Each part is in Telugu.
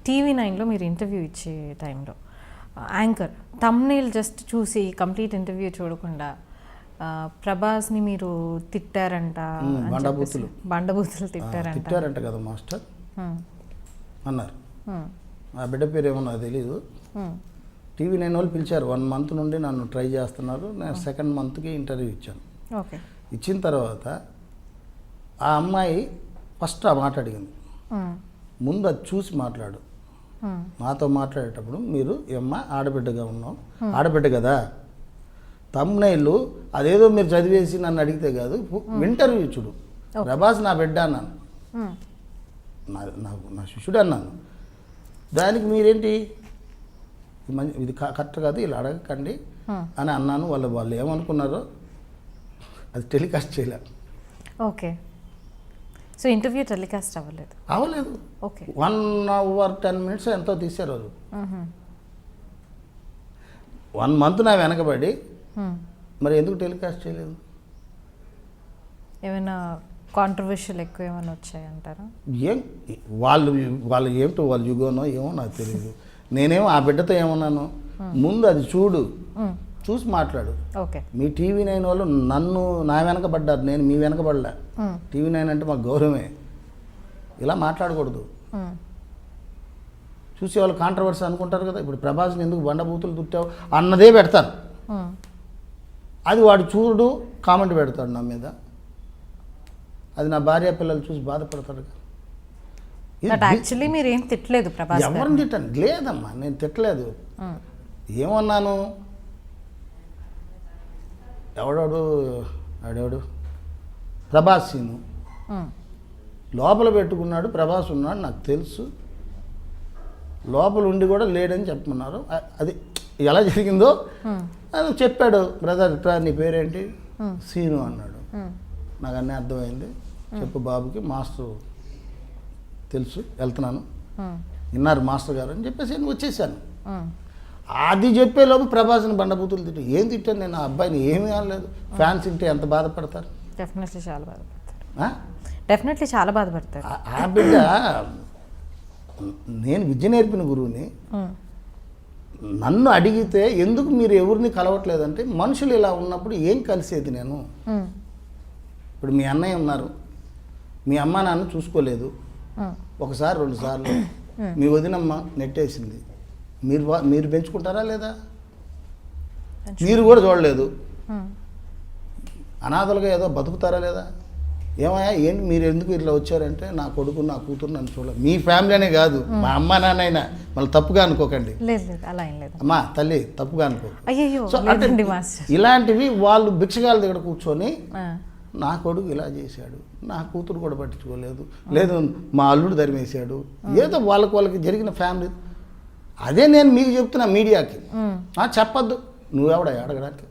TV9లో మీరు ఇంటర్వ్యూ ఇచ్చే టైంలో యాంకర్ థంబ్నెయిల్ జస్ట్ చూసి కంప్లీట్ ఇంటర్వ్యూ చూడకుండా ప్రభాస్ని మీరు తిట్టారంట, బండబూతులు తిట్టారంట కదా మాస్టర్ అన్నారు. ఆ బిడ్డ పేరు ఏమన్నా తెలీదు. TV9 వాళ్ళు పిలిచారు. 1 month నుండి నన్ను ట్రై చేస్తున్నారు. నేను 2nd monthకి ఇంటర్వ్యూ ఇచ్చాను. ఇచ్చిన తర్వాత ఆ అమ్మాయి ఫస్ట్ ఆ మాట అడిగింది, ముందు అది చూసి మాట్లాడు. నాతో మాట్లాడేటప్పుడు మీరు ఏమ్మా ఆడబిడ్డగా ఉన్నావు, ఆడబిడ్డ కదా, థంబ్నెయిల్ అదేదో మీరు చదివేసి నన్ను అడిగితే కాదు, ఇంటర్వ్యూ చూడు. ప్రభాస్ నా బిడ్డ అన్నాను, నా శిష్యుడు అన్నాను. దానికి మీరేంటి ఇది కరెక్ట్ కాదు, ఇలా అడగకండి అని అన్నాను. వాళ్ళు ఏమనుకున్నారో అది టెలికాస్ట్ చేయలేదు. ఓకే, సో ఇంటర్వ్యూ టెలికాస్ట్ అవ్వలేదు. ఓకే, 1 hour 10 minutes ఎంతో తీశారు వాళ్ళు. 1 month నా వెనకబడి మరి ఎందుకు టెలికాస్ట్ చేయలేదు? ఏమైనా కాంట్రవర్షియల్ ఎక్కువ ఏమైనా వచ్చాయంటారా? ఏం వాళ్ళు ఏమిటో వాళ్ళ యుగోనో ఏమో నాకు తెలియదు. నేనేమో ఆ బిడ్డతో ఏమన్నాను, ముందు అది చూసి మాట్లాడు. ఓకే, మీ TV9 వాళ్ళు నా వెనకబడ్డారు, నేను మీ వెనకబడలే. TV9 అంటే మాకు గౌరవమే. ఇలా మాట్లాడకూడదు. చూసేవాళ్ళు కాంట్రవర్సీ అనుకుంటారు కదా. ఇప్పుడు ప్రభాస్ని ఎందుకు బండబూతులు తుట్టావు అన్నదే పెడతారు. అది వాడు చూడు కామెంట్ పెడతాడు నా మీద. అది నా భార్య పిల్లలు చూసి బాధపడతాడు. యాక్చువల్లీ మీరు ఏం తిట్టలేదు ప్రభాస్? ఎవరిని తిట్టాను? లేదమ్మా, నేను తిట్టలేదు. ఏమన్నాను, ఆడేవాడు ప్రభాస్ సీను లోపల పెట్టుకున్నాడు, ప్రభాస్ ఉన్నాడు నాకు తెలుసు, లోపల ఉండి కూడా లేడని చెప్పమన్నారు. అది ఎలా జరిగిందో అది చెప్పాడు. బ్రదర్ నీ పేరేంటి? సీను అన్నాడు. నాకు అన్నీ అర్థమైంది. చెప్పు బాబుకి, మాస్టర్ తెలుసు, వెళ్తున్నాను, విన్నారు మాస్టర్ గారు అని చెప్పేసి నేను వచ్చేసాను. అది చెప్పేలోపు ప్రభాస్ని బండబూతులు తిట్టు. ఏం తిట్టాను నేను? ఆ అబ్బాయిని ఏమీ అనలేదు. ఫ్యాన్స్ తింటే ఎంత బాధపడతారు? డెఫినెట్లీ చాలా బాధపడతారు. ఆ బిడ్డ, నేను విద్య నేర్పిన గురువుని, నన్ను అడిగితే ఎందుకు మీరు ఎవరిని కలవట్లేదంటే, మనుషులు ఇలా ఉన్నప్పుడు ఏం కలిసేది నేను? ఇప్పుడు మీ అన్నయ్య ఉన్నారు, మీ అమ్మ నాన్న చూసుకోలేదు, 1 సారి 2 సార్లు మీ వదినమ్మ నెట్టేసింది, మీరు పెంచుకుంటారా లేదా? మీరు కూడా చూడలేదు. అనాథలుగా ఏదో బతుకుతారా లేదా? ఏమయ్యా ఏంటి మీరు ఎందుకు ఇట్లా వచ్చారంటే, నా కొడుకు నా కూతురు నన్ను చూడలేదు. మీ ఫ్యామిలీ అనే కాదు, మా అమ్మ నాన్న అయినా మళ్ళీ తప్పుగా అనుకోకండి. అమ్మా తల్లి తప్పుగా అనుకో. సో అంటే ఇలాంటివి వాళ్ళు భిక్షగాల దగ్గర కూర్చొని నా కొడుకు ఇలా చేశాడు, నా కూతురు కూడా పట్టించుకోలేదు, లేదు మా అల్లుడు ధరిమేశాడు, ఏదో వాళ్ళకి జరిగిన ఫ్యామిలీ. అదే నేను మీకు చెప్తున్నా మీడియాకి. చెప్పద్దు, నువ్వెవడ అడగడానికి?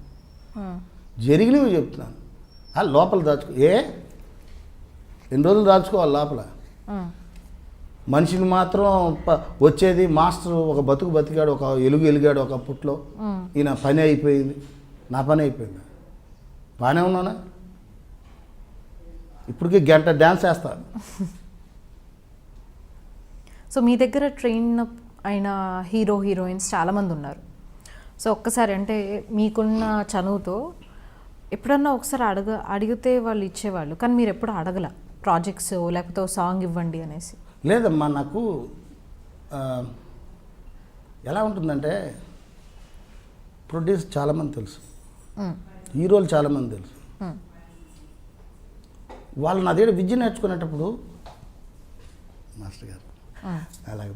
జరిగినవి చెప్తున్నాను. లోపల దాచుకో. 2 రోజులు దాచుకోవాలి లోపల. మనిషిని మాత్రం వచ్చేది మాస్టర్ ఒక బతికాడు, ఒక ఎలిగాడు ఒక పుట్లో. ఈయన పని అయిపోయింది, నా పని అయిపోయింది, బాగానే ఉన్నానా? ఇప్పటికీ 1 గంట డ్యాన్స్ వేస్తాను. సో మీ దగ్గర ట్రైన్ అయిన హీరోయిన్స్ చాలామంది ఉన్నారు. సో ఒక్కసారి అంటే మీకున్న చనువుతో ఎప్పుడన్నా ఒకసారి అడిగితే వాళ్ళు ఇచ్చేవాళ్ళు, కానీ మీరు ఎప్పుడు అడగల ప్రాజెక్ట్స్ లేకపోతే సాంగ్ ఇవ్వండి అనేసి? లేదమ్మా, నాకు ఎలా ఉంటుందంటే, ప్రొడ్యూసర్ చాలామంది తెలుసు, హీరోలు చాలామంది తెలుసు. వాళ్ళు నా దగ్గర విద్య నేర్చుకునేటప్పుడు, మాస్టర్ గారు అలాగే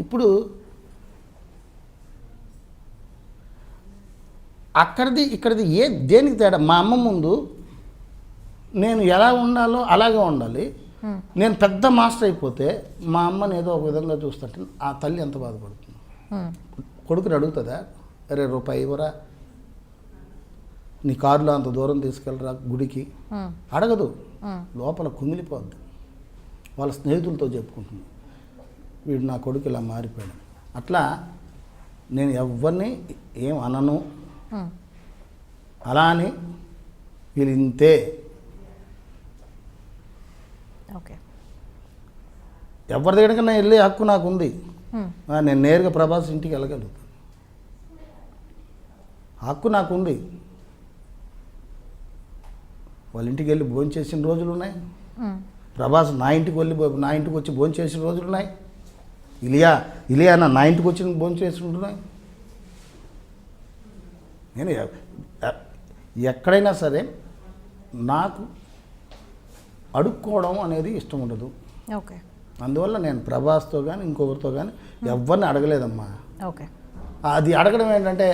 ఇప్పుడు అక్కడిది ఇక్కడిది దేనికి తేడా? మా అమ్మ ముందు నేను ఎలా ఉండాలో అలాగే ఉండాలి. నేను పెద్ద మాస్టర్ అయిపోతే మా అమ్మని ఏదో ఒక విధంగా చూస్తుంటే ఆ తల్లి ఎంత బాధపడుతుంది? కొడుకుని అడుగుతుందా, అరే రూపాయి ఇవ్వరా, నీ కారులో అంత దూరం తీసుకెళ్ళరా గుడికి? అడగదు. లోపల కుమిలిపోద్ది. వాళ్ళ స్నేహితులతో చెప్పుకుంటుంది, వీడు నా కొడుకు ఇలా మారిపోయాడు. అట్లా నేను ఎవరిని ఏం అనను. అలా అని వీళ్ళు ఇంతే. ఓకే, ఎవరి దగ్గరికైనా వెళ్ళే హక్కు నాకు ఉంది. నేను నేరుగా ప్రభాస్ ఇంటికి వెళ్ళగలుగుతాను, హక్కు నాకు ఉంది. వాళ్ళ ఇంటికి వెళ్ళి భోజనం చేసిన రోజులు ఉన్నాయి. ప్రభాస్ నా ఇంటికి వచ్చి భోజనం చేసిన రోజులు ఉన్నాయి. ఇలియానా నా ఇంటికి వచ్చి భోజనం చేసి ఉంటున్నాయి. నేను ఎక్కడైనా సరే నాకు అడుక్కోవడం అనేది ఇష్టం ఉండదు. ఓకే. అందువల్ల నేను ప్రభాస్తో కానీ ఇంకొకరితో కానీ ఎవరిని అడగలేదమ్మా. ఓకే. అది అడగడం ఏంటంటే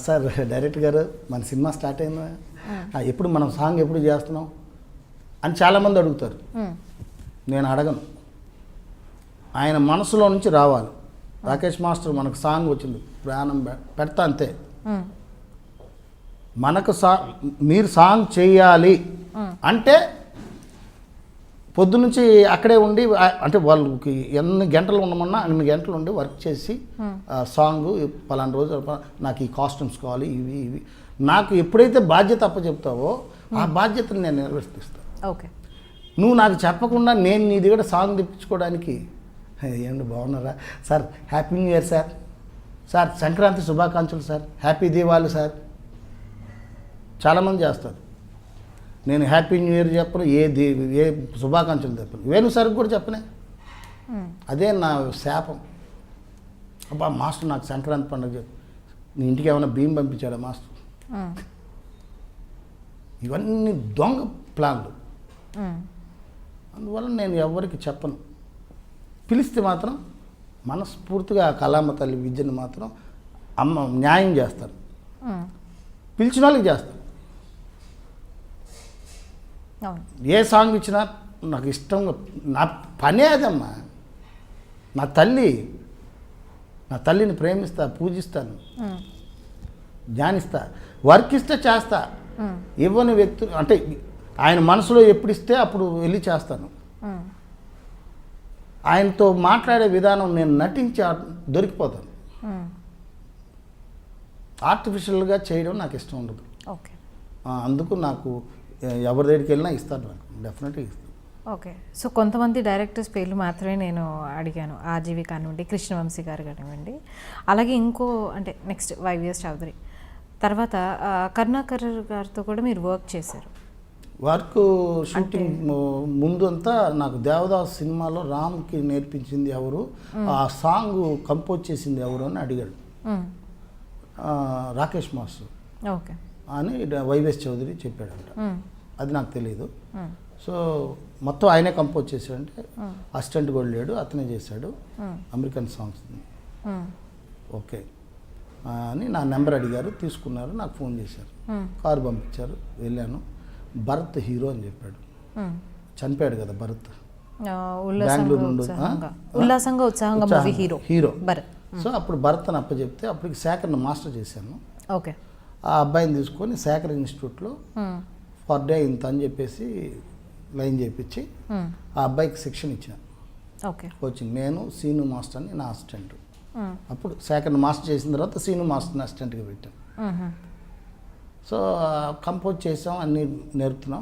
సార్ డైరెక్టర్ గారు మన సినిమా స్టార్ట్ అయిందా, ఎప్పుడు మనం సాంగ్ ఎప్పుడు చేస్తున్నాం అని చాలామంది అడుగుతారు. నేను అడగను, ఆయన మనసులో నుంచి రావాలి. రాకేష్ మాస్టర్ మనకు సాంగ్ వచ్చింది, ప్రాణం పెడతా అంతే. మనకు మీరు సాంగ్ చేయాలి అంటే పొద్దునుంచి అక్కడే ఉండి, అంటే వాళ్ళకి ఎన్ని గంటలు ఉండమన్నా అన్ని గంటలు ఉండి వర్క్ చేసి సాంగ్ పలానా రోజు నాకు ఈ కాస్ట్యూమ్స్ కావాలి, ఇవి నాకు ఎప్పుడైతే బాధ్యత అప్పచెప్తావో ఆ బాధ్యతను నేను నిర్వర్తిస్తాను. ఓకే. నువ్వు నాకు చెప్పకుండా నేను నీ దగ్గర సాంగ్ తెప్పించుకోవడానికి ఏంటి బాగున్నారా sir, happy new year sir, sir Sankranti శుభాకాంక్షలు సార్, హ్యాపీ దీపావళి సార్, చాలామంది చేస్తారు. నేను హ్యాపీ న్యూ ఇయర్ చెప్పను, ఏ శుభాకాంక్షలు చెప్పను, వేణు సార్కి కూడా చెప్పనే. అదే నా శాపం. అబ్బా మాస్టర్ నాకు సంక్రాంతి పండుగ నీ ఇంటికి ఏమైనా బియ్యం పంపించాడా మాస్టర్? ఇవన్నీ దొంగ ప్లాన్లు. అందువల్ల నేను ఎవరికి చెప్పను. పిలిస్తే మాత్రం మనస్ఫూర్తిగా కళామ తల్లి విద్యను మాత్రం అమ్మ న్యాయం చేస్తాను, పిలిచిన వాళ్ళకి చేస్తాను. ఏ సాంగ్ ఇచ్చినా నాకు ఇష్టంగా, నా పనే అదమ్మా. నా తల్లిని ప్రేమిస్తా, పూజిస్తాను, ధ్యానిస్తా, వర్క్ ఇస్తే చేస్తా. ఇవ్వని వ్యక్తులు అంటే ఆయన మనసులో ఎప్పుడు ఇస్తే అప్పుడు వెళ్ళి చేస్తాను. ఆయనతో మాట్లాడే విధానం నేను నటించి దొరికిపోతాను. ఆర్టిఫిషియల్గా చేయడం నాకు ఇష్టం ఉండదు. ఓకే. అందుకు నాకు ఎవరి దగ్గరికి వెళ్ళినా ఇస్తాను, నాకు డెఫినెట్గా ఇస్తాను. ఓకే. సో కొంతమంది డైరెక్టర్స్ పేర్లు మాత్రమే నేను అడిగాను, ఆర్జీవి కానివ్వండి, కృష్ణవంశీ గారు కానివ్వండి, అలాగే ఇంకో అంటే నెక్స్ట్ వైవిఎస్ చౌదరి, తర్వాత కరుణాకర్ గారితో కూడా మీరు వర్క్ చేశారు. వర్క్ షూటింగ్ ముందు అంతా నాకు దేవదాస్ సినిమాలో రామ్కి నేర్పించింది ఎవరు, ఆ సాంగ్ కంపోజ్ చేసింది ఎవరు అని అడిగాడు. రాకేష్ మాస్టర్ ఓకే అని వైవిఎస్ చౌదరి చెప్పాడంట. అది నాకు తెలియదు. సో మొత్తం ఆయనే కంపోజ్ చేశాడంటే అసిస్టెంట్ కూడా లేడు, అతనే చేశాడు అమెరికన్ సాంగ్స్. ఓకే అని నా నెంబర్ అడిగారు, తీసుకున్నారు, నాకు ఫోన్ చేశారు, కారు పంపించారు, వెళ్ళాను. భరత్ హీరో అని చెప్పాడు. చనిపోయాడు కదా భరత్, బెంగళూరు నుండి హీరో. సో అప్పుడు భరత్ అని అప్పచెప్తే అప్పటికి శేఖర్ని మాస్టర్ చేశాను. ఓకే. ఆ అబ్బాయిని తీసుకొని శేఖర్ ఇన్స్టిట్యూట్లో పర్ డే ఇంత అని చెప్పేసి లైన్ చేయించి ఆ అబ్బాయికి శిక్షణ ఇచ్చిన. ఓకే. కోచింగ్ నేను సీను మాస్టర్ అని నా అసిస్టెంట్. అప్పుడు శేఖర్ని మాస్టర్ చేసిన తర్వాత సీను మాస్టర్ని అసిస్టెంట్గా పెట్టాను. సో కంపోజ్ చేసాం, అన్నీ నేర్పుతున్నాం.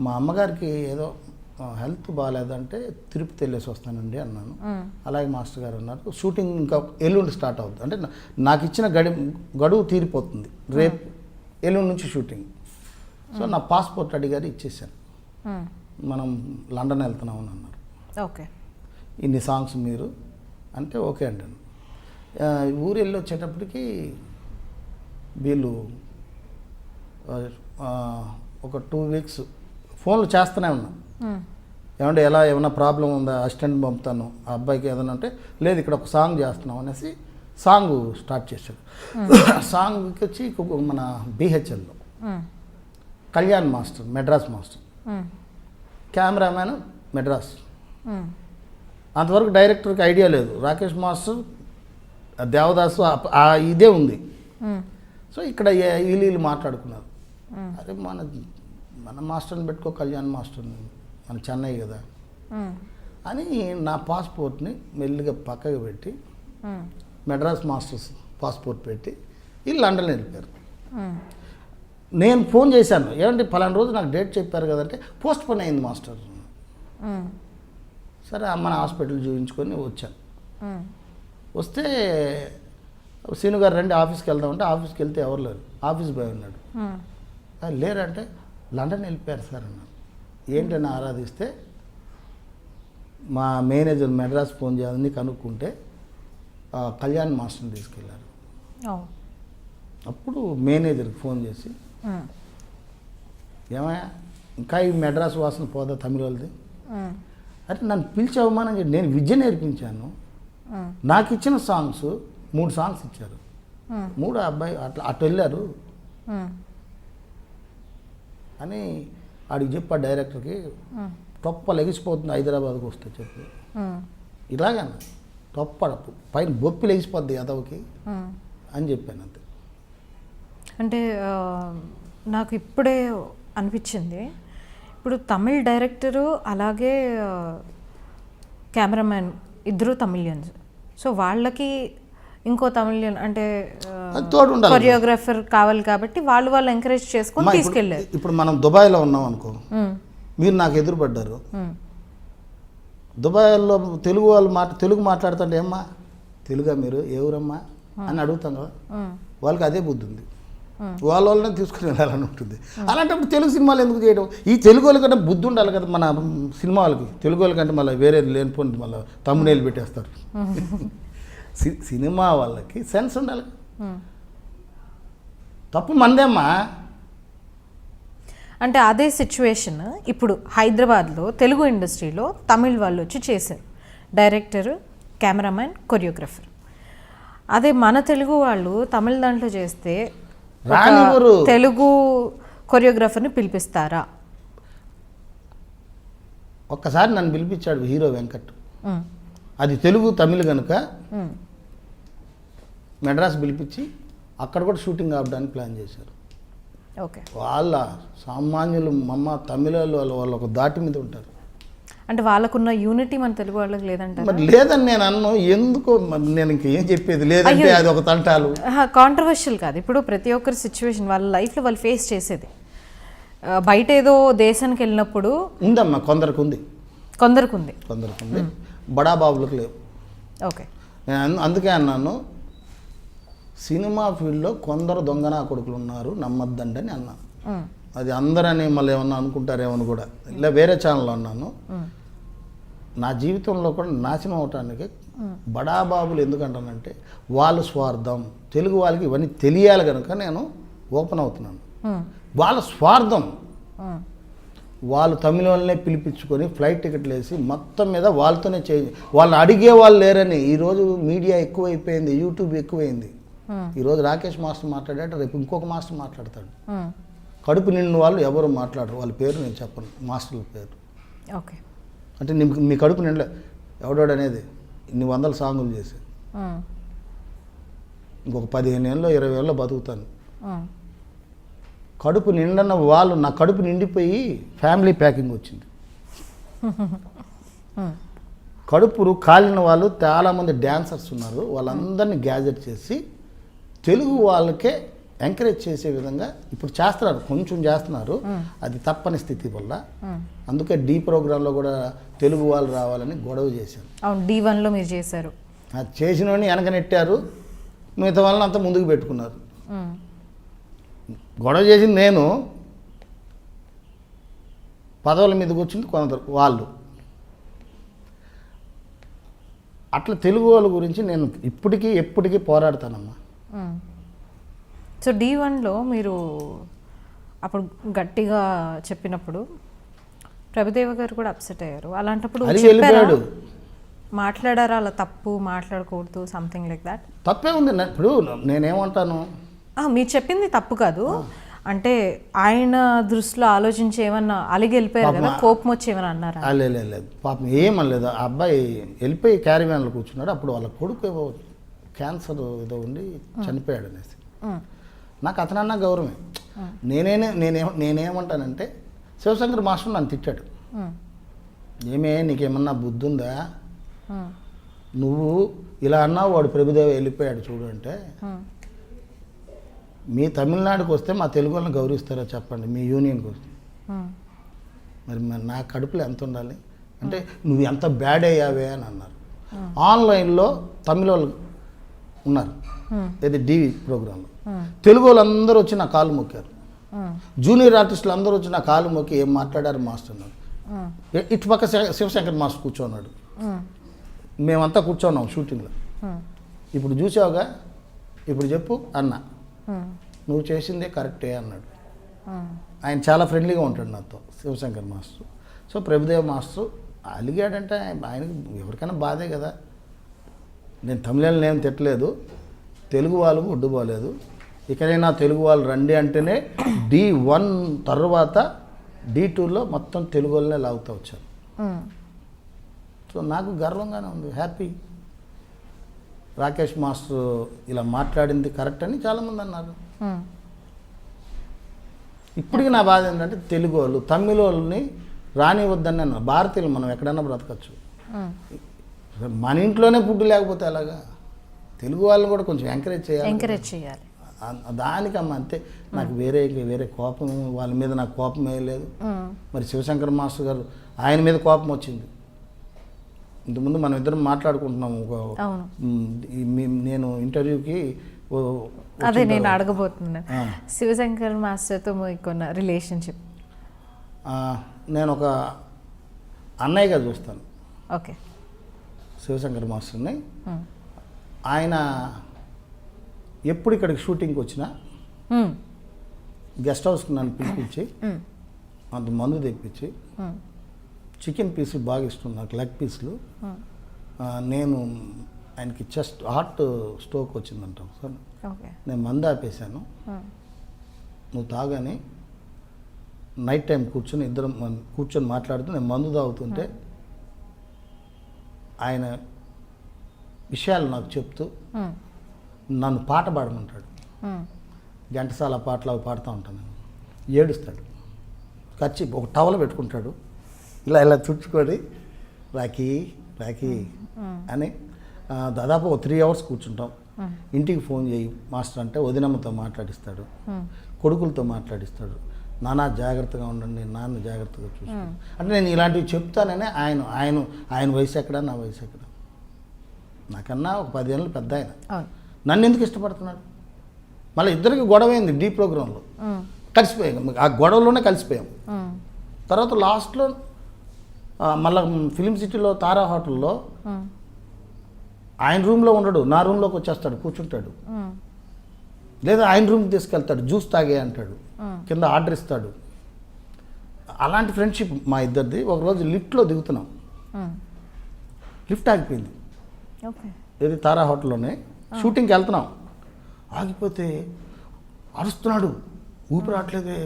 మా అమ్మగారికి ఏదో హెల్త్ బాగాలేదంటే తిరుపతి వెళ్ళేసి వస్తానండి అన్నాను. అలాగే మాస్టర్ గారు అన్నారు, షూటింగ్ ఇంకా ఎల్లుండి స్టార్ట్ అవుతుంది, అంటే నాకు ఇచ్చిన గడువు తీరిపోతుంది, రేపు ఎల్లుండి నుంచి షూటింగ్. సో నా పాస్పోర్ట్ అడిగారు, ఇచ్చేసాను. మనం లండన్ వెళ్తున్నామని అన్నారు. ఓకే. ఇన్ని సాంగ్స్ మీరు అంటే ఓకే అండి. ఊరు వెళ్ళి వచ్చేటప్పటికి వీళ్ళు ఒక 2 వీక్స్ ఫోన్లు చేస్తూనే ఉన్నాం. ఏమంటే ఏమైనా ప్రాబ్లం ఉందా, అసిస్టెంట్ పంపుతాను, ఆ అబ్బాయికి ఏదైనా అంటే లేదు ఇక్కడ ఒక సాంగ్ చేస్తున్నాం అనేసి సాంగ్ స్టార్ట్ చేశాడు. సాంగ్కి వచ్చి మన బిహెచ్ఎల్లో Kalyan master, Madras master, cameraman Madras. అంతవరకు డైరెక్టర్కి ఐడియా లేదు, రాకేష్ మాస్టర్, దేవదాసు ఇదే ఉంది. సో ఇక్కడ వీళ్ళు మాట్లాడుకున్నారు, అరే మన మాస్టర్ని పెట్టుకో, కళ్యాణ్ మాస్టర్ని, మన చెన్నై కదా అని నా పాస్పోర్ట్ని మెల్లిగా పక్కకు పెట్టి మెడ్రాస్ మాస్టర్స్ పాస్పోర్ట్ పెట్టి వీళ్ళు లండన్ వెళ్ళిపోయారు. నేను ఫోన్ చేశాను, ఏమంటే పలానా రోజు నాకు డేట్ చెప్పారు కదంటే పోస్ట్ పోన్ అయింది మాస్టర్. సరే అమ్మని హాస్పిటల్ చూపించుకొని వచ్చాను. వస్తే సీను గారు రండి ఆఫీస్కి వెళ్దామంటే ఆఫీస్కి వెళ్తే ఎవరు లేరు, ఆఫీస్ బాయ్ ఉన్నాడు. లేరంటే లండన్ వెళ్ళిపోయారు సార్ అన్నాను. ఏంటని ఆరాధిస్తే మా మేనేజర్ మెడ్రాస్ ఫోన్ చేయాలని కనుక్కుంటే కళ్యాణ్ మాస్టర్ని తీసుకెళ్ళారు. అప్పుడు మేనేజర్కి ఫోన్ చేసి ఏమయ్యా ఇంకా ఈ మెడ్రాస్ వాసన పోదా తమిళ వాళ్ళది అంటే నన్ను పిలిచి అవమానం చేయండి. నేను విద్య నేర్పించాను, నాకు ఇచ్చిన సాంగ్స్ 3 సాంగ్స్ ఇచ్చారు, 3 అబ్బాయి అటు వెళ్ళారు అని ఆడికి చెప్పా డైరెక్టర్కి. తొప్ప లెగిసిపోతుంది హైదరాబాద్కి వస్తే చెప్పి ఇలాగన్నా తొప్ప పైన బొప్పి లెగిసిపోద్ది యాదవ్కి అని చెప్పాను అంతే. అంటే నాకు ఇప్పుడే అనిపించింది, ఇప్పుడు తమిళ్ డైరెక్టరు అలాగే కెమెరామ్యాన్ ఇద్దరు తమిళియన్స్. సో వాళ్ళకి ఇంకో తమిళియన్ అంటే కొరియోగ్రాఫర్ కావాలి కాబట్టి వాళ్ళు ఎంకరేజ్ చేసుకొని తీసుకెళ్ళారు. ఇప్పుడు మనం దుబాయ్లో ఉన్నాం అనుకో, మీరు నాకు ఎదురుపడ్డారు, దుబాయ్లో తెలుగు వాళ్ళు తెలుగు మాట్లాడుతుంటే ఏమ్మా తెలుగా మీరు ఎవరమ్మా అని అడుగుతాం కదా, వాళ్ళకి అదే బుద్ధి ఉంది, వాళ్ళనే తీసుకుని వెళ్ళాలని ఉంటుంది. అలాంటప్పుడు తెలుగు సినిమాలు ఎందుకు చేయడం? ఈ తెలుగు వాళ్ళకంటే బుద్ధి ఉండాలి కదా మన సినిమా వాళ్ళకి. తెలుగు వాళ్ళకంటే మళ్ళీ వేరే లేనిపోయింది మళ్ళీ తమ్మునేలు పెట్టేస్తారు. సినిమా వాళ్ళకి సెన్స్ ఉండాలి. తప్పు మందేమ్మా. అంటే అదే సిచ్యువేషన్ ఇప్పుడు హైదరాబాద్లో తెలుగు ఇండస్ట్రీలో తమిళ్ వాళ్ళు వచ్చి చేశారు, డైరెక్టర్, కెమెరామ్యాన్, కొరియోగ్రఫర్. అదే మన తెలుగు వాళ్ళు తమిళ దాంట్లో చేస్తే తెలుగు కొరియోగ్రాఫర్ని పిలిపిస్తారా? ఒక్కసారి నన్ను పిలిపించాడు హీరో వెంకట్, అది తెలుగు తమిళ్ కనుక మెడ్రాస్ పిలిపించి అక్కడ కూడా షూటింగ్ ఆపడానికి ప్లాన్ చేశారు. ఓకే, వాళ్ళ సామాన్యులు మమ్మ తమిళ వాళ్ళు ఒక దాటి మీద ఉంటారు. అంటే వాళ్ళకున్న యూనిటీ మన తెలుగు వాళ్ళకి లేదంటే మరి లేదని నేను అన్ను. ఎందుకో నేను ఇంకేం చెప్పేది లేదంటే అది ఒక తంటాలు. కాంట్రవర్షియల్ కాదు, ఇప్పుడు ప్రతి ఒక్కరి సిచ్యువేషన్ వాళ్ళ లైఫ్లో వాళ్ళు ఫేస్ చేసేది. బయట ఏదో దేశానికి వెళ్ళినప్పుడు ఉందమ్మా, కొందరికి ఉంది, బడాబాబులకు లేవు. ఓకే, నేను అందుకే అన్నాను సినిమా ఫీల్డ్లో కొందరు దొంగనా కొడుకులు ఉన్నారు నమ్మద్దండి అని అన్నాను. అది అందరని మళ్ళీ ఏమన్నా అనుకుంటారేమని కూడా ఇలా వేరే ఛానల్లో అన్నాను. నా జీవితంలో కూడా నాశనం అవటానికి బడాబాబులు ఎందుకంటానంటే వాళ్ళ స్వార్థం, తెలుగు వాళ్ళకి ఇవన్నీ తెలియాలి కనుక నేను ఓపెన్ అవుతున్నాను. వాళ్ళ స్వార్థం, వాళ్ళు తమిళ వాళ్ళనే పిలిపించుకొని ఫ్లైట్ టికెట్లు వేసి మొత్తం మీద వాళ్ళతోనే వాళ్ళు అడిగే వాళ్ళు లేరని. ఈరోజు మీడియా ఎక్కువైపోయింది, యూట్యూబ్ ఎక్కువైంది. ఈరోజు రాకేష్ మాస్టర్ మాట్లాడాడు, రేపు ఇంకొక మాస్టర్ మాట్లాడతాడు. కడుపు నిండిన వాళ్ళు ఎవరు మాట్లాడరు, వాళ్ళ పేరు నేను చెప్పను, మాస్టర్ల పేరు. ఓకే, అంటే మీ కడుపు నిండలే ఎవడాడు అనేది ఇన్ని 100 సాంగులు చేసి ఇంకొక 15 ఏళ్ళలో 20 ఏళ్ళలో బతుకుతాను. కడుపు నిండన్న వాళ్ళు, నా కడుపు నిండిపోయి ఫ్యామిలీ ప్యాకింగ్ వచ్చింది. కడుపులు కాలిన వాళ్ళు చాలామంది డ్యాన్సర్స్ ఉన్నారు, వాళ్ళందరినీ గ్యాజెట్ చేసి తెలుగు వాళ్ళకే ఎంకరేజ్ చేసే విధంగా ఇప్పుడు చేస్తున్నారు, కొంచెం చేస్తున్నారు. అది తప్పని స్థితి వల్ల అందుకే డి ప్రోగ్రాంలో కూడా తెలుగు వాళ్ళు రావాలని గొడవ చేశాను. అవును, D1లో మీరు చేశారు. అది చేసిన వాడిని వెనక నెట్టారు, మిగతా వాళ్ళని అంతా ముందుకు పెట్టుకున్నారు. గొడవ చేసింది నేను, పదవుల మీద కూర్చుంది కొందరు వాళ్ళు. అట్లా తెలుగు వాళ్ళ గురించి నేను ఇప్పటికీ ఎప్పటికీ పోరాడతానమ్మా. సో D1లో మీరు అప్పుడు గట్టిగా చెప్పినప్పుడు ప్రభుదేవ గారు కూడా అప్సెట్ అయ్యారు. అలాంటప్పుడు మాట్లాడారా అలా తప్పు మాట్లాడకూడదు సంథింగ్ లైక్ దాట్? తప్పే ఉంది. ఇప్పుడు నేనేమంటాను, మీరు చెప్పింది తప్పు కాదు, అంటే ఆయన దృష్టిలో ఆలోచించి ఏమన్నా అలిగి వెళ్ళిపోయారు కదా, కోపం వచ్చి ఏమన్నా అన్నారా? లేదు పాపం ఏమనలేదు. ఆ అబ్బాయి వెళ్ళిపోయి క్యారీవ్యాన్లో కూర్చున్నాడు. అప్పుడు వాళ్ళ కొడుకు ఏవో క్యాన్సర్ ఏదో ఉండి చనిపోయాడు అనేసి. నాకు అతనన్నా గౌరవమే. నేనేమంటానంటే శివశంకర్ మాస్టర్ నన్ను తిట్టాడు, ఏమే నీకేమన్నా బుద్ధి ఉందా, నువ్వు ఇలా అన్నావు, వాడు ప్రభుదేవ వెళ్ళిపోయాడు చూడు అంటే, మీ తమిళనాడుకి వస్తే మా తెలుగు వాళ్ళని గౌరవిస్తారో చెప్పండి, మీ యూనియన్కి వస్తే. మరి నా కడుపులో ఎంత ఉండాలి? అంటే నువ్వు ఎంత బ్యాడ్ అయ్యావే అని అన్నారు. ఆన్లైన్లో తమిళ వాళ్ళు ఉన్నారు, ఇది టీవీ ప్రోగ్రాంలో. తెలుగు వాళ్ళందరూ వచ్చి నా కాలు మొక్కారు. జూనియర్ ఆర్టిస్టులు అందరూ వచ్చి నా కాలు మొక్కి ఏం మాట్లాడారు మాస్టర్ అన్నారు. ఇటు పక్క శివశంకర్ మాస్టర్ కూర్చోన్నాడు. మేమంతా కూర్చోన్నాం షూటింగ్లో. ఇప్పుడు చూసావుగా, ఇప్పుడు చెప్పు అన్న, నువ్వు చేసిందే కరెక్టే అన్నాడు. ఆయన చాలా ఫ్రెండ్లీగా ఉంటాడు నాతో, Shivashankar master. So Prabhudev master అలిగాడంటే ఆయనకి ఎవరికైనా బాధే కదా. నేను తమిళని ఏం తిట్టలేదు, తెలుగు వాళ్ళకు ఒడ్డు పోలేదు. ఇకనైనా తెలుగు వాళ్ళు రండి అంటేనే D1 తర్వాత D2లో మొత్తం తెలుగు వాళ్ళనే లాగుతూ వచ్చాను. సో నాకు గర్వంగానే ఉంది, హ్యాపీ. రాకేష్ మాస్టర్ ఇలా మాట్లాడింది కరెక్ట్ అని చాలామంది అన్నారు. ఇప్పటికీ నా బాధ ఏంటంటే తెలుగు వాళ్ళు తమిళ వాళ్ళని రానివద్దని అన్నారు. భారతీయులు మనం ఎక్కడైనా బ్రతకచ్చు. మన ఇంట్లోనే ఫుడ్ లేకపోతే అలాగా తెలుగు వాళ్ళని కూడా కొంచెం ఎంకరేజ్ చేయాలి. దానికమ్మా అంతే. నాకు వేరే కోపం వాళ్ళ మీద నాకు కోపం లేదు. మరి శివశంకర్ మాస్టర్ గారు ఆయన మీద కోపం వచ్చింది. ఇంతకుముందు మనం ఇద్దరం మాట్లాడుకుంటున్నాము. నేను ఇంటర్వ్యూకి అదే నేను అడగబోతున్నాను, శివశంకర్ మాస్టర్తో మీకున్న రిలేషన్షిప్. నేను ఒక అన్నయ్యగా చూస్తాను ఓకే శివశంకర్ మాస్టర్ని. ఆయన ఎప్పుడు ఇక్కడికి షూటింగ్కి వచ్చినా గెస్ట్ హౌస్కి నన్ను పిలిపించి అంత మందు తెప్పించి చికెన్ పీసులు బాగా ఇష్టం నాకు, లెగ్ పీసులు. నేను ఆయనకి చెస్ట్ హార్ట్ స్ట్రోక్ వచ్చిందంట సార్. నేను మందు ఆపేశాను, నువ్వు తాగని నైట్ టైం కూర్చొని మాట్లాడుతూ నేను మందు తాగుతుంటే ఆయన విషయాలు నాకు చెప్తూ నన్ను పాట పాడమంటాడు. ఘంటసాల పాటలు అవి పాడుతూ ఉంటాను. నేను ఏడుస్తాడు, ఖర్చు ఒక టవల్ పెట్టుకుంటాడు, ఇలా చుట్టుకొని రాఖీ అని దాదాపు 3 hours కూర్చుంటాం. ఇంటికి ఫోన్ చేయి మాస్టర్ అంటే వదినమ్మతో మాట్లాడిస్తాడు, కొడుకులతో మాట్లాడిస్తాడు. నాన్న జాగ్రత్తగా ఉండండి, నాన్న జాగ్రత్తగా చూస్తాను అంటే నేను ఇలాంటివి చెప్తానని ఆయన వయసు ఎక్కడ, నా వయసు ఎక్కడ. నాకన్నా ఒక 10 ఏళ్ళు పెద్ద ఆయన. నన్ను ఎందుకు ఇష్టపడుతున్నాడు? మళ్ళీ ఇద్దరికి గొడవైంది డీ ప్రోగ్రాంలో, కలిసిపోయాం. ఆ గొడవలోనే కలిసిపోయాం. తర్వాత లాస్ట్లో మళ్ళీ ఫిలిం సిటీలో తారా హోటల్లో ఆయన రూమ్లో ఉండడు, నా రూమ్లోకి వచ్చేస్తాడు, కూర్చుంటాడు. లేదా ఆయన రూమ్కి తీసుకెళ్తాడు, జ్యూస్ తాగే అంటాడు, కింద ఆర్డర్ ఇస్తాడు. అలాంటి ఫ్రెండ్షిప్ మా ఇద్దరిది. ఒకరోజు లిఫ్ట్లో దిగుతున్నాం, లిఫ్ట్ ఆగిపోయింది. ఏది తారా హోటల్లోనే షూటింగ్కి వెళ్తున్నాం. ఆగిపోతే అరుస్తున్నాడు, ఊపిరి రావట్లేదే,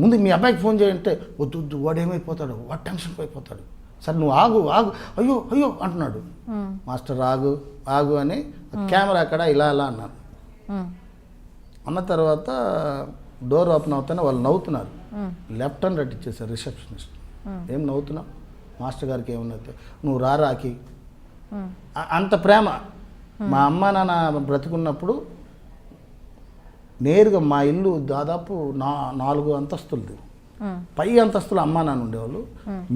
ముందు మీ అబ్బాయికి ఫోన్ చేయంటే వద్దు వాడు ఏమైపోతాడు, వాడు టెన్షన్ అయిపోతాడు. సరే నువ్వు ఆగు అయ్యో అంటున్నాడు. మాస్టర్ ఆగు అని కెమెరా అక్కడ ఇలా అన్నాను. అన్న తర్వాత డోర్ ఓపెన్ అవుతానే వాళ్ళు నవ్వుతున్నారు. లెఫ్ట్ అండ్ రైట్ ఇచ్చేసారు రిసెప్షనిస్ట్. ఏం నవ్వుతున్నావు, మాస్టర్ గారికి ఏమన్నా నువ్వు రాకి. అంత ప్రేమ. మా అమ్మ నాన్న బ్రతుకున్నప్పుడు నేరుగా మా ఇల్లు దాదాపు 4 అంతస్తులది. పై అంతస్తులు అమ్మా నాన్న ఉండేవాళ్ళు.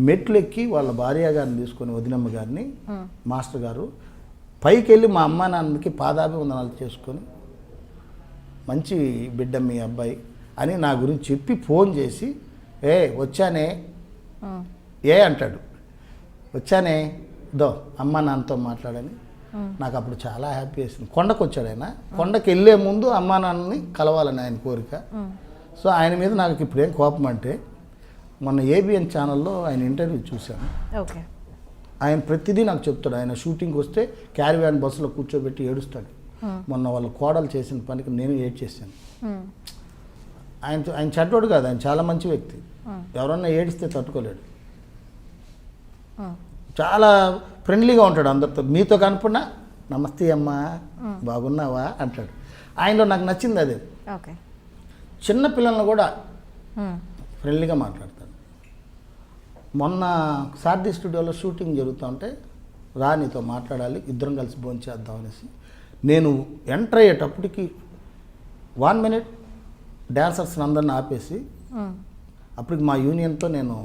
మెట్లు ఎక్కి వాళ్ళ భార్య గారిని తీసుకొని వదినమ్మ గారిని మాస్టర్ గారు పైకి వెళ్ళి మా అమ్మా నాన్నకి పాదాభివందనాలు చేసుకొని మంచి బిడ్డ మీ అబ్బాయి అని నా గురించి చెప్పి ఫోన్ చేసి వచ్చానే అంటాడు. వచ్చానే అమ్మా నాన్నతో మాట్లాడని. నాకు అప్పుడు చాలా హ్యాపీ వేసింది. కొండకు వచ్చాడు ఆయన. కొండకి వెళ్ళే ముందు అమ్మా నాన్నని కలవాలని ఆయన కోరిక. సో ఆయన మీద నాకు ఇప్పుడేం కోపం అంటే, మొన్న ABN ఛానల్లో ఆయన ఇంటర్వ్యూ చూశాను. ఆయన ప్రతిదీ నాకు చెప్తాడు. ఆయన షూటింగ్కి వస్తే క్యారివ్యాన్ బస్సులో కూర్చోబెట్టి ఏడుస్తాడు. మొన్న వాళ్ళ కోడలు చేసిన పనికి నేను ఏడ్చేసాను. ఆయన చెడ్డోడు కాదు, ఆయన చాలా మంచి వ్యక్తి. ఎవరన్నా ఏడిస్తే తట్టుకోలేడు. చాలా ఫ్రెండ్లీగా ఉంటాడు అందరితో. మీతో కనుక్కున్నా నమస్తే అమ్మా బాగున్నావా అంటాడు. ఆయనలో నాకు నచ్చింది అదే. చిన్న పిల్లలను కూడా ఫ్రెండ్లీగా మాట్లాడతాడు. మొన్న సారథి స్టూడియోలో షూటింగ్ జరుగుతూ ఉంటే నీతో మాట్లాడాలి, ఇద్దరం కలిసి భోంచేద్దాం అనేసి నేను ఎంటర్ అయ్యేటప్పటికి 1 minute డాన్సర్స్ని అందరిని ఆపేసి అప్పటికి మా యూనియన్తో నేను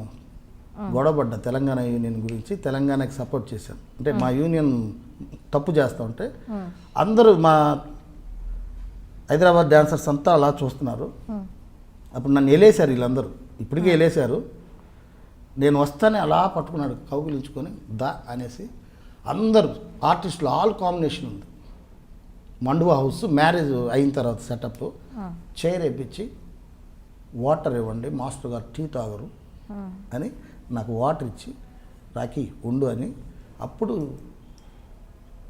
గొడవపడ్డా తెలంగాణ యూనియన్ గురించి, తెలంగాణకి సపోర్ట్ చేశాను. అంటే మా యూనియన్ తప్పు చేస్తూ ఉంటే అందరూ మా హైదరాబాద్ డాన్సర్స్ అంతా అలా చూస్తున్నారు. అప్పుడు నన్ను ఎలేశారు వీళ్ళందరూ, ఇప్పటికీ ఎలేశారు. నేను వస్తానే అలా పట్టుకున్నాడు కౌగిలించుకొని దా అనేసి. అందరూ ఆర్టిస్టులు ఆల్ కాంబినేషన్ ఉంది. మండువా హౌస్ మ్యారేజ్ అయిన తర్వాత సెటప్, చైర్ వేయించి వాటర్ ఇవ్వండి మాస్టర్ గారు టీ తాగరు అని నాకు వాటర్ ఇచ్చి రాఖీ ఉండు అని. అప్పుడు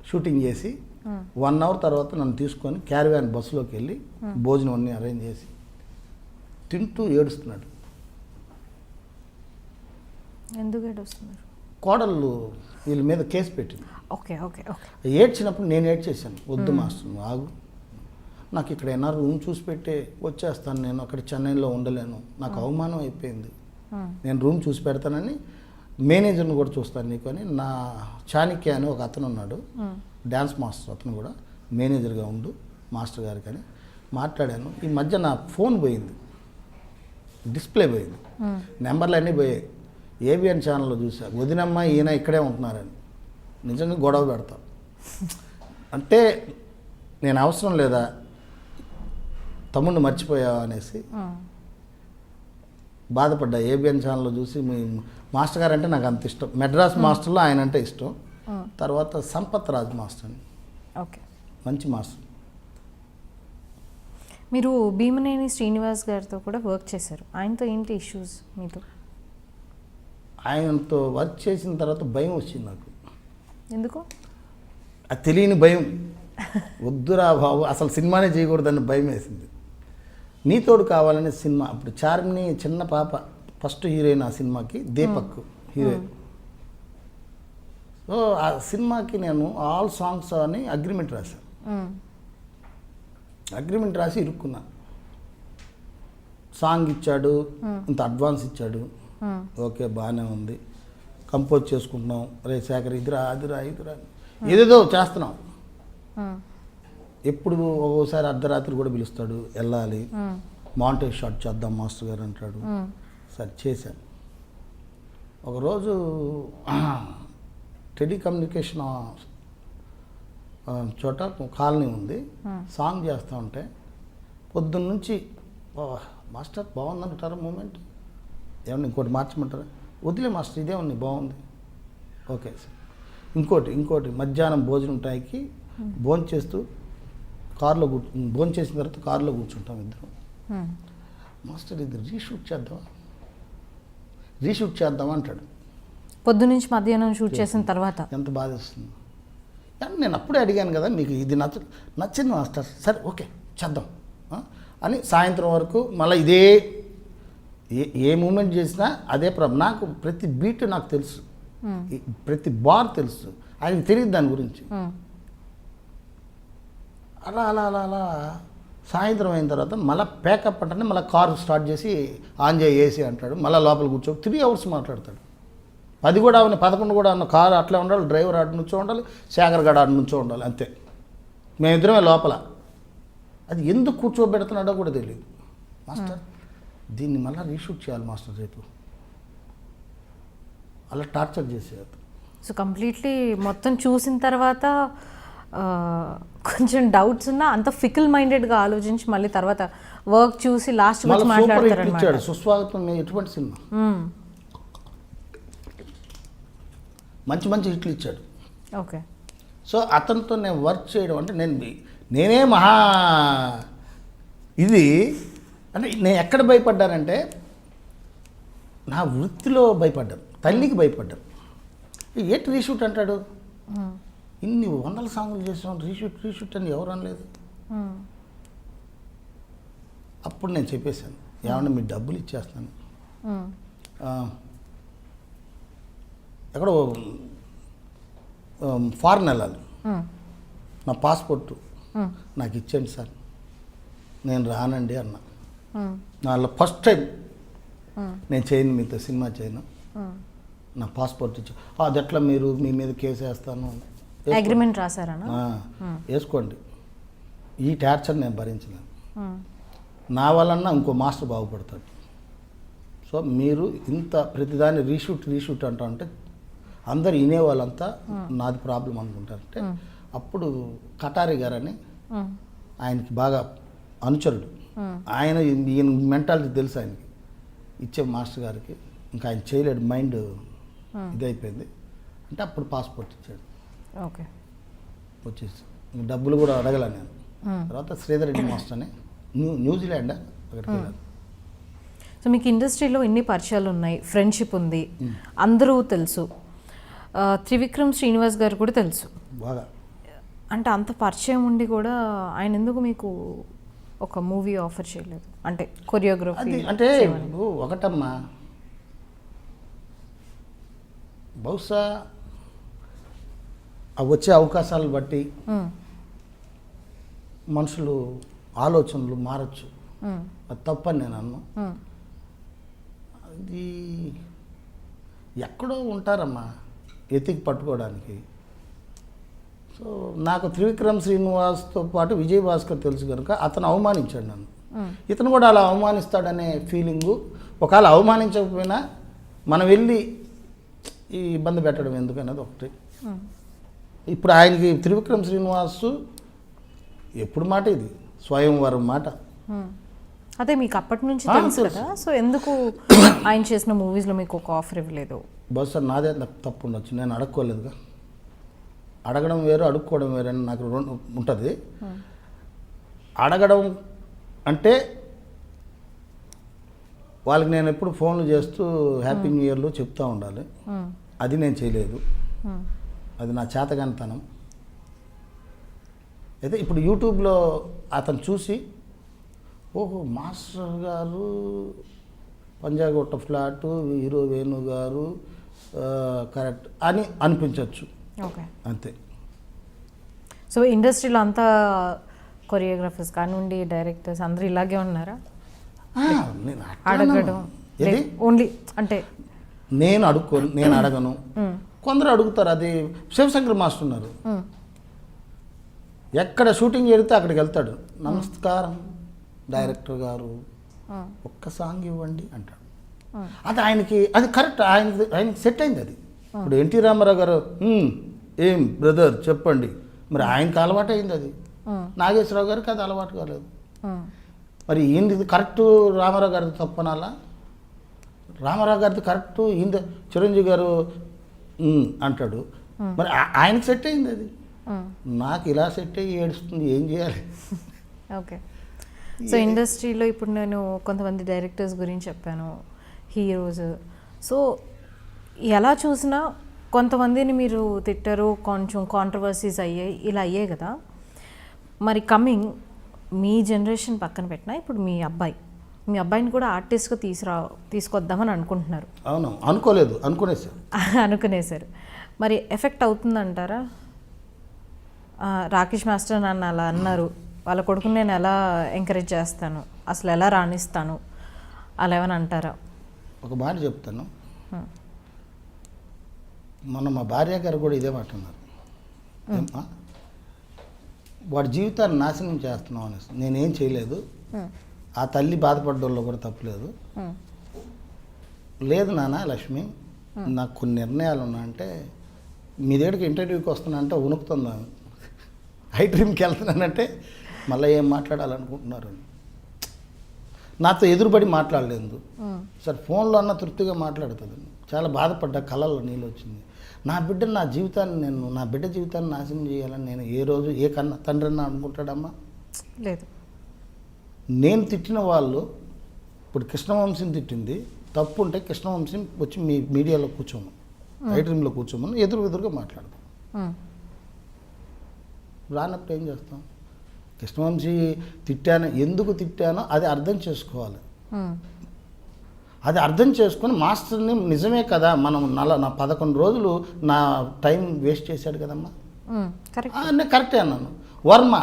షూటింగ్ చేసి 1 అవర్ తర్వాత నన్ను తీసుకొని క్యారివ్యాన్ బస్సులోకి వెళ్ళి భోజనం అన్నీ అరేంజ్ చేసి తింటూ ఏడుస్తున్నాడు. ఎందుకు ఏడుస్తున్నారు? కోడళ్ళు వీళ్ళ మీద కేసు పెట్టింది. Okay okay okay. ఏడ్చినప్పుడు నేను ఏడ్చేసాను. వద్దు మాస్టర్ నువ్వు ఆగు, నాకు ఇక్కడ ఏమన్నా రూమ్ చూసి పెట్టే వచ్చేస్తాను, నేను అక్కడ చెన్నైలో ఉండలేను, నాకు అవమానం అయిపోయింది, నేను రూమ్ చూసి పెడతానని మేనేజర్ని కూడా చూస్తాను నీకు అని. నా చాణక్య అని ఒక అతను ఉన్నాడు, డ్యాన్స్ మాస్టర్, అతను కూడా మేనేజర్గా ఉండు మాస్టర్ గారికి అని మాట్లాడాను. ఈ మధ్య నా ఫోన్ పోయింది, డిస్ప్లే పోయింది, నెంబర్లు అన్నీ పోయాయి. ఏబిఎన్ ఛానల్లో చూసా, వదినమ్మ ఈయన ఇక్కడే ఉంటున్నారని. నిజంగా గొడవ పెడతాం అంటే నేను అవసరం లేదా, తమ్ముడిని మర్చిపోయావా అనేసి బాధపడ్డా. ఏబిఎన్ ఛానల్లో చూసి మీ మాస్టర్ గారు అంటే నాకు అంత ఇష్టం. మెడ్రాస్ మాస్టర్లో ఆయన అంటే ఇష్టం. తర్వాత సంపత్ రాజ్ మాస్టర్ అని, ఓకే, మంచి మాస్టర్. మీరు భీమనేని శ్రీనివాస్ గారితో కూడా వర్క్ చేశారు. ఆయనతో ఏంటి ఇష్యూస్ మీతో? ఆయనతో వర్క్ చేసిన తర్వాత భయం వచ్చింది నాకు. ఎందుకు? అది తెలియని భయం. వద్దురా బాబు, అసలు సినిమానే చేయకూడదని భయం వేసింది. నీతోడు కావాలనే సినిమా, అప్పుడు చార్మిని చిన్న పాప, ఫస్ట్ హీరోయిన్ ఆ సినిమాకి, దీపక్ హీరోయిన్. సో ఆ సినిమాకి నేను ఆల్ సాంగ్స్ అని అగ్రిమెంట్ రాశాను. అగ్రిమెంట్ రాసి ఇరుక్కున్నా. సాంగ్ ఇచ్చాడు, ఇంత అడ్వాన్స్ ఇచ్చాడు, ఓకే బాగానే ఉంది, కంపోజ్ చేసుకుంటున్నాం, రే శేఖర్ ఇదిరా అదిరా ఇదిరా ఏదేదో చేస్తున్నాం. ఎప్పుడు ఒక్కోసారి అర్ధరాత్రి కూడా పిలుస్తాడు, వెళ్ళాలి, మాంటేజ్ షాట్ చేద్దాం మాస్టర్ గారు అంటాడు. సరే చేశాను. ఒకరోజు టెలికమ్యూనికేషన్ చోట కాలనీ ఉంది, సాంగ్ చేస్తూ ఉంటే పొద్దున్న నుంచి మాస్టర్ బాగుందంటారా మూమెంట్, ఏమన్నా ఇంకోటి మార్చమంటారా, వదిలే మాస్టర్ ఇదే ఉంది బాగుంది, ఓకే సార్. ఇంకోటి మధ్యాహ్నం భోజనం టైంకి భోంచేస్తూ కారులో భోంచేసిన తర్వాత కారులో కూర్చుంటాం ఇద్దరం. మాస్టర్ ఇది రీషూట్ చేద్దామా అంటాడు. పొద్దునుంచి మధ్యాహ్నం షూట్ చేసిన తర్వాత ఎంత బాధ వస్తుంది. కానీ నేను అప్పుడే అడిగాను కదా, మీకు ఇది నచ్చింది మాస్టర్, సరే ఓకే చేద్దాం అని. సాయంత్రం వరకు మళ్ళీ ఇదే ఏ మూమెంట్ చేసినా అదే ప్రాబ్లం. నాకు ప్రతి బీట్ నాకు తెలుసు, ప్రతి బార్ తెలుసు, ఆయనకి తెలియదు దాని గురించి. అలా అలా అలా అలా సాయంత్రం అయిన తర్వాత మళ్ళీ ప్యాకప్ అంటే మళ్ళీ కారు స్టార్ట్ చేసి ఆన్ చేసి అంటాడు. మళ్ళీ లోపల కూర్చో 3 hours మాట్లాడతాడు. 10 కూడా అవన్నీ 11 కూడా ఉన్న కారు అట్లా ఉండాలి, డ్రైవర్ ఆడ నుంచో ఉండాలి, శేఖర్ గడ ఆడ నుంచో ఉండాలి, అంతే. మేమిద్దరమే లోపల. అది ఎందుకు కూర్చోబెడుతున్నాడో కూడా తెలియదు. మాస్టర్ దీన్ని మళ్ళీ రీషూట్ చేయాలి మాస్టర్ రేపు, అలా టార్చర్ చేసేది. సో కంప్లీట్లీ మొత్తం చూసిన తర్వాత కొంచెం డౌట్స్ ఉన్నా అంత ఫికల్ మైండెడ్గా ఆలోచించి మళ్ళీ తర్వాత వర్క్ చూసి లాస్ట్ వచ్చి మాట్లాడతారు. సుస్వాగతం ఎటువంటి సినిమా మంచి హిట్లు ఇచ్చాడు. ఓకే. సో అతనితో నేను వర్క్ చేయడం అంటే నేనే మహా ఇది అంటే నేను ఎక్కడ భయపడ్డానంటే నా వృత్తిలో భయపడ్డాను, తల్లికి భయపడ్డాను. ఏంటి రీషూట్ అంటాడు, ఇన్ని 100 సాంగులు చేసాం, రీషూట్ అని ఎవరు అనలేదు. అప్పుడు నేను చెప్పేశాను, ఏమన్నా మీ డబ్బులు ఇచ్చేస్తాను, ఎక్కడో ఫారెన్ వెళ్ళాలి, నా పాస్పోర్టు నాకు ఇచ్చేయండి సార్, నేను రానండి అన్న. నా ఫస్ట్ టైం నేను చేయను, మీతో సినిమా చేయను, నా పాస్పోర్ట్ ఇచ్చి అది ఎట్లా మీరు మీ మీద కేసు వేస్తాను, అగ్రిమెంట్ రాశారా, వేసుకోండి, ఈ టార్చర్ నేను భరించలేను, నా వలన ఇంకో మాస్టర్ బాగుపడతాడు. సో మీరు ఇంత ప్రతిదాన్ని రీషూట్ అంటా అంటే అందరు వినేవాళ్ళంతా నాది ప్రాబ్లం అనుకుంటారంటే అప్పుడు కటారి గారని ఆయనకి బాగా అనుచరుడు, ఆయన ఈయన మెంటాలిటీ తెలుసు ఆయనకి, ఇచ్చే మాస్టర్ గారికి ఇంకా ఆయన చేయలేడు, మైండ్ ఇదైపోయింది అంటే అప్పుడు పాస్పోర్ట్ ఇచ్చాడు. ఓకే, వచ్చేసి ఇంక డబ్బులు కూడా అడగల నేను. తర్వాత శ్రీధర్ రెడ్డి మాస్టర్ అని న్యూజిలాండ్ అక్కడికి వెళ్ళాను. సో మీకు ఇండస్ట్రీలో ఎన్ని పరిచయాలు ఉన్నాయి, ఫ్రెండ్షిప్ ఉంది, అందరూ తెలుసు, త్రివిక్రమ్ శ్రీనివాస్ గారు కూడా తెలుసు బాగా. అంటే అంత పరిచయం ఉండి కూడా ఆయన ఎందుకు మీకు ఒక మూవీ ఆఫర్ చేయలేదు? అంటే కొరియోగ్రఫీ అంటే ఒకటమ్మా, బహుశా వచ్చే అవకాశాలు బట్టి మనుషులు ఆలోచనలు మారచ్చు, అది తప్పని నేను అన్ను. అది ఎక్కడో ఉంటారమ్మా ఎతికి పట్టుకోవడానికి. సో నాకు త్రివిక్రమ్ శ్రీనివాస్తో పాటు విజయ్ భాస్కర్ తెలుసు కనుక అతను అవమానించాడు నన్ను, ఇతను కూడా అలా అవమానిస్తాడనే ఫీలింగు. ఒకవేళ అవమానించకపోయినా మనం వెళ్ళి ఈ ఇబ్బంది పెట్టడం ఎందుకనేది ఒకటి. ఇప్పుడు ఆయనకి త్రివిక్రమ్ శ్రీనివాసు ఎప్పుడు మాట ఇది, స్వయంవరం మాట. అదే మీకు అప్పటి నుంచి తెలుసు కదా, సో ఎందుకు ఆయన చేసిన మూవీస్లో మీకు ఒక ఆఫర్ ఇవ్వలేదు? బహుశా నాదే నాకు తప్పు ఉండొచ్చు, నేను అడగకోలేదుగా. అడగడం వేరు, అడుక్కోవడం వేరు అని నాకు ఉంటుంది. అడగడం అంటే వాళ్ళకి నేను ఎప్పుడు ఫోన్లు చేస్తూ హ్యాపీ న్యూ ఇయర్లు చెప్తూ ఉండాలి, అది నేను చేయలేదు, అది నా చేతగానితనం. అయితే ఇప్పుడు యూట్యూబ్లో అతను చూసి ఓహో మాస్టర్ గారు, పంజాగుట్ట ఫ్లాటు, హీరో వేణు గారు కరెక్ట్ అని అనిపించవచ్చు, ఓకే అంతే. సో ఇండస్ట్రీలో అంతా కొరియోగ్రాఫర్స్ కానివ్వండి, డైరెక్టర్స్ అందరూ ఇలాగే ఉన్నారా? నేను అడగడం ఓన్లీ అంటే నేను అడగను, కొందరు అడుగుతారు. అది శివశంకర్ మాస్టర్ ఉన్నారు, ఎక్కడ షూటింగ్ చేడితే అక్కడికి వెళ్తాడు, నమస్కారం డైరెక్టర్ గారు ఒక్క సాంగ్ ఇవ్వండి అంటాడు. అది ఆయనకి అది కరెక్ట్, ఆయనకి సెట్ అయింది అది. ఇప్పుడు ఎన్టీ రామారావు గారు ఏం బ్రదర్ చెప్పండి, మరి ఆయనకి అలవాటు అయింది అది. నాగేశ్వరరావు గారికి అది అలవాటు కాలేదు. మరి ఈయనది కరెక్ట్, రామారావు గారిది తప్పనాలా? రామారావు గారిది కరెక్ట్, ఈయన చిరంజీవి గారు అంటాడు, మరి ఆయనకి సెట్ అయింది అది. నాకు ఇలా సెట్ అయ్యి ఏడుస్తుంది, ఏం చేయాలి? ఓకే. సో ఇండస్ట్రీలో ఇప్పుడు నేను కొంతమంది డైరెక్టర్స్ గురించి చెప్పాను, హీరోస్. సో ఎలా చూసినా కొంతమందిని మీరు తిట్టారు, కొంచెం కాంట్రవర్సీస్ అయ్యాయి, ఇలా అయ్యాయి కదా. మరి కమింగ్ మీ జనరేషన్ పక్కన పెట్టినా ఇప్పుడు మీ అబ్బాయిని కూడా ఆర్టిస్ట్గా తీసుకొద్దామని అనుకుంటున్నారు. అవును, అనుకోలేదు, అనుకునేసారు. మరి ఎఫెక్ట్ అవుతుందంటారా? రాకేష్ మాస్టర్ నన్ను అలా అన్నారు, వాళ్ళ కొడుకుని నేను ఎలా ఎంకరేజ్ చేస్తాను, అసలు ఎలా రాణిస్తాను, అలా ఏమని అంటారా? ఒక మాట చెప్తాను, మొన్న మా భార్య గారు కూడా ఇదే మాట అన్నారు, వాడి జీవితాన్ని నాశనం చేస్తున్నాం అనేసి. నేనేం చేయలేదు, ఆ తల్లి బాధపడ్డంలో కూడా తప్పులేదు. లేదు నాన్న లక్ష్మి, నాకు కొన్ని నిర్ణయాలు ఉన్నాయంటే, మీ దగ్గరికి ఇంటర్వ్యూకి వస్తున్నానంటే వణుకుతుందా, హై డ్రీమ్కి వెళ్తున్నానంటే మళ్ళీ ఏం మాట్లాడాలనుకుంటున్నారు, నాతో ఎదురుబడి మాట్లాడలేదు. సరే ఫోన్లో అన్న తృప్తిగా మాట్లాడుతుంది. చాలా బాధపడ్డా, కళ్ళల్లో నీళ్ళు వచ్చింది. నా బిడ్డ జీవితాన్ని నాశనం చేయాలని నేను ఏ రోజు ఏ తండ్రి అన్న అనుకుంటాడమ్మా? లేదు. నేను తిట్టిన వాళ్ళు, ఇప్పుడు కృష్ణవంశీని తిట్టింది తప్పు ఉంటే కృష్ణవంశీని వచ్చి మీ మీడియాలో కూర్చోమని, హై డ్రీమ్లో కూర్చోమని ఎదురుగా మాట్లాడదాం. రానప్పుడు ఏం చేస్తాం? కృష్ణవంశీ ఎందుకు తిట్టానో అది అర్థం చేసుకోవాలి. అది అర్థం చేసుకొని మాస్టర్ని నిజమే కదా, మనం 11 రోజులు నా టైం వేస్ట్ చేశాడు కదమ్మా, నేను కరెక్టే అన్నాను. వర్మ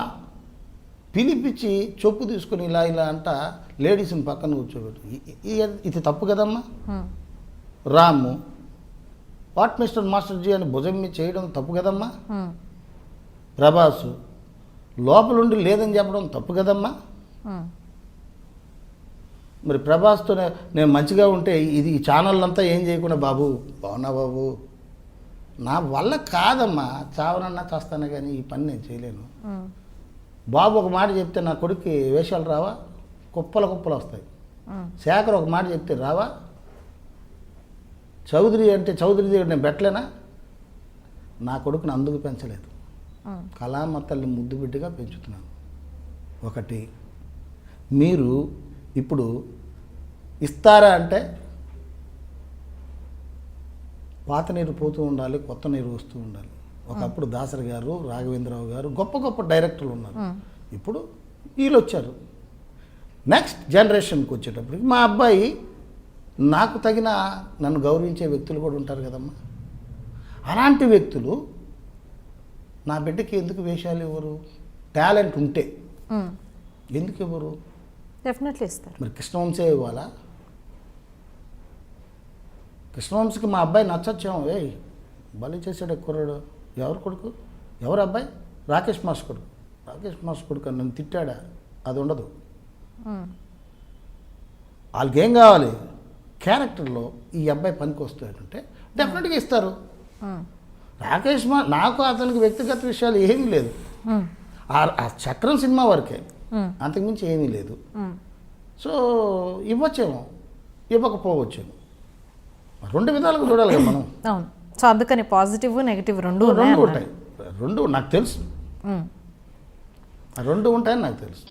పిలిపించి చొప్పు తీసుకొని ఇలా అంట లేడీస్ని పక్కన కూర్చోబెట్టు, ఇది తప్పు కదమ్మా. రాము వాట్ మాస్టర్జీ అని భుజం మీద చేయడం తప్పు కదమ్మా. ప్రభాసు లోపలుండి లేదని చెప్పడం తప్పు కదమ్మా. మరి ప్రభాస్తో నేను మంచిగా ఉంటే ఇది ఈ ఛానల్ అంతా ఏం చేయకుండా బాబు బాగున్నా బాబు నా వల్ల కాదమ్మా, చావనన్నా చేస్తానే కానీ ఈ పని నేను చేయలేను. బాబు ఒక మాట చెప్తే నా కొడుక్కి వేషాలు రావా, కుప్పలు వస్తాయి. శేఖర్ ఒక మాట చెప్తే రావా, చౌదరి అంటే చౌదరి దగ్గర నేను పెట్టలేనా? నా కొడుకుని అందుకు పెంచలేదు, కళామ తల్లి ముద్దు బిడ్డగా పెంచుతున్నాను. ఒకటి, మీరు ఇప్పుడు ఇస్తారా అంటే పాత నీరు పోతూ ఉండాలి, కొత్త నీరు వస్తూ ఉండాలి. ఒకప్పుడు దాసరి గారు, రాఘవేంద్రరావు గారు గొప్ప డైరెక్టర్లు ఉన్నారు. ఇప్పుడు వీళ్ళు వచ్చారు. నెక్స్ట్ జనరేషన్కి వచ్చేటప్పటికి మా అబ్బాయి నాకు తగిన నన్ను గౌరవించే వ్యక్తులు కూడా ఉంటారు కదమ్మా. అలాంటి వ్యక్తులు నా బిడ్డకి ఎందుకు వేషాలు ఇవ్వరు? టాలెంట్ ఉంటే ఎందుకు ఇవ్వరు? డెఫినెట్లీ ఇస్తారు. మరి కృష్ణవంశే ఇవ్వాలా? కృష్ణవంశకి మా అబ్బాయి నచ్చచ్చేమో, బలి చేసాడు కుర్రాడు. ఎవరు కొడుకు? ఎవరు అబ్బాయి? రాకేష్ మాస్ కొడుకు. రాకేష్ మాస్ కొడుకు అని నన్ను తిట్టాడా? అది ఉండదు. వాళ్ళకి ఏం కావాలి? క్యారెక్టర్లో ఈ అబ్బాయి పనికి వస్తాడంటే డెఫినెట్గా ఇస్తారు. రాకేష్ మా నాకు అతనికి వ్యక్తిగత విషయాలు ఏమీ లేదు. ఆ చక్రం సినిమా వరకే, అంతకుమించి ఏమీ లేదు. సో ఇవ్వచ్చేమో, ఇవ్వకపోవచ్చేమో. రెండు విధాలుగా చూడాలి కదా మనం. అవును. సో అందుకని పాజిటివ్ నెగిటివ్ రెండు ఉంటాయి. రెండు నాకు తెలుసు, రెండు ఉంటాయని నాకు తెలుసు.